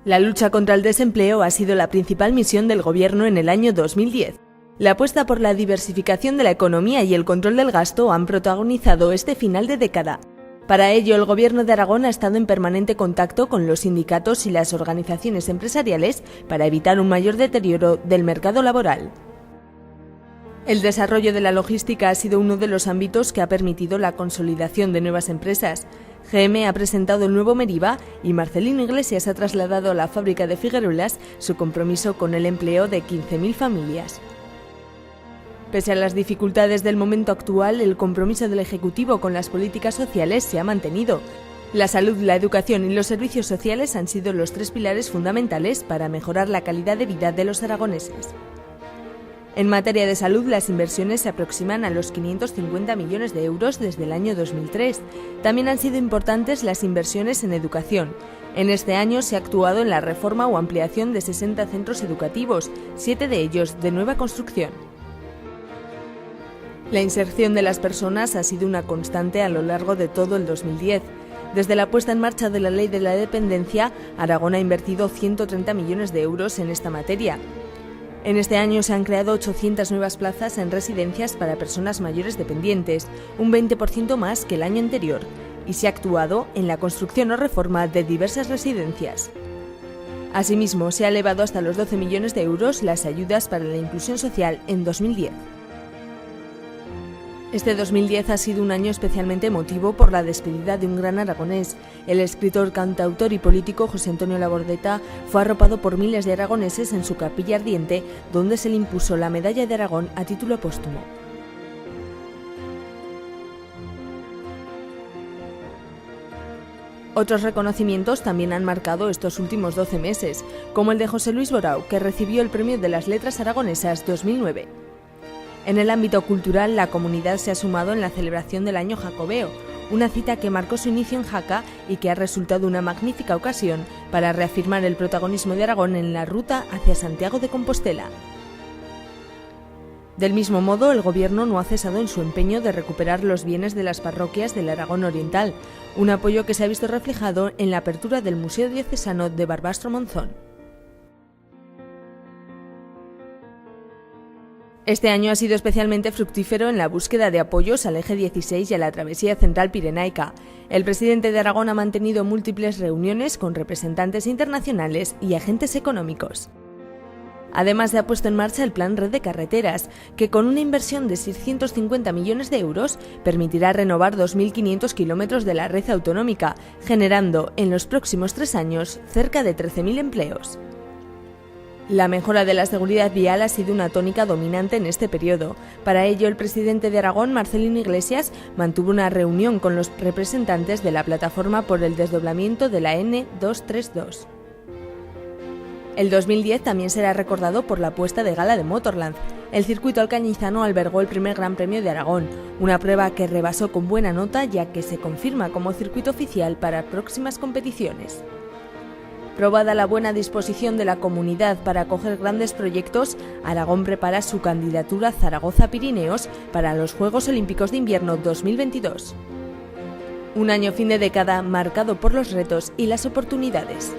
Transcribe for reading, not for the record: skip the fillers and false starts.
La lucha contra el desempleo ha sido la principal misión del Gobierno en el año 2010. La apuesta por la diversificación de la economía y el control del gasto han protagonizado este final de década. Para ello, el Gobierno de Aragón ha estado en permanente contacto con los sindicatos y las organizaciones empresariales para evitar un mayor deterioro del mercado laboral. El desarrollo de la logística ha sido uno de los ámbitos que ha permitido la consolidación de nuevas empresas. GM ha presentado el nuevo Meriva y Marcelino Iglesias ha trasladado a la fábrica de Figueruelas su compromiso con el empleo de 15.000 familias. Pese a las dificultades del momento actual, el compromiso del Ejecutivo con las políticas sociales se ha mantenido. La salud, la educación y los servicios sociales han sido los tres pilares fundamentales para mejorar la calidad de vida de los aragoneses. En materia de salud, las inversiones se aproximan a los 550 millones de euros desde el año 2003. También han sido importantes las inversiones en educación. En este año se ha actuado en la reforma o ampliación de 60 centros educativos, 7 de ellos de nueva construcción. La inserción de las personas ha sido una constante a lo largo de todo el 2010. Desde la puesta en marcha de la Ley de la Dependencia, Aragón ha invertido 130 millones de euros en esta materia. En este año se han creado 800 nuevas plazas en residencias para personas mayores dependientes, un 20% más que el año anterior, y se ha actuado en la construcción o reforma de diversas residencias. Asimismo, se ha elevado hasta los 12 millones de euros las ayudas para la inclusión social en 2010. Este 2010 ha sido un año especialmente emotivo por la despedida de un gran aragonés. El escritor, cantautor y político José Antonio Labordeta fue arropado por miles de aragoneses en su capilla ardiente, donde se le impuso la Medalla de Aragón a título póstumo. Otros reconocimientos también han marcado estos últimos 12 meses, como el de José Luis Borau, que recibió el Premio de las Letras Aragonesas 2009. En el ámbito cultural, la comunidad se ha sumado en la celebración del Año Jacobeo, una cita que marcó su inicio en Jaca y que ha resultado una magnífica ocasión para reafirmar el protagonismo de Aragón en la ruta hacia Santiago de Compostela. Del mismo modo, el Gobierno no ha cesado en su empeño de recuperar los bienes de las parroquias del Aragón Oriental, un apoyo que se ha visto reflejado en la apertura del Museo Diocesano de Barbastro-Monzón. Este año ha sido especialmente fructífero en la búsqueda de apoyos al eje 16 y a la travesía central pirenaica. El presidente de Aragón ha mantenido múltiples reuniones con representantes internacionales y agentes económicos. Además, se ha puesto en marcha el Plan Red de Carreteras, que con una inversión de 650 millones de euros permitirá renovar 2.500 kilómetros de la red autonómica, generando en los próximos 3 años cerca de 13.000 empleos. La mejora de la seguridad vial ha sido una tónica dominante en este periodo. Para ello, el presidente de Aragón, Marcelino Iglesias, mantuvo una reunión con los representantes de la plataforma por el desdoblamiento de la N232. El 2010 también será recordado por la puesta de gala de Motorland. El circuito alcañizano albergó el primer Gran Premio de Aragón, una prueba que rebasó con buena nota ya que se confirma como circuito oficial para próximas competiciones. Probada la buena disposición de la comunidad para acoger grandes proyectos, Aragón prepara su candidatura Zaragoza-Pirineos para los Juegos Olímpicos de Invierno 2022. Un año fin de década marcado por los retos y las oportunidades.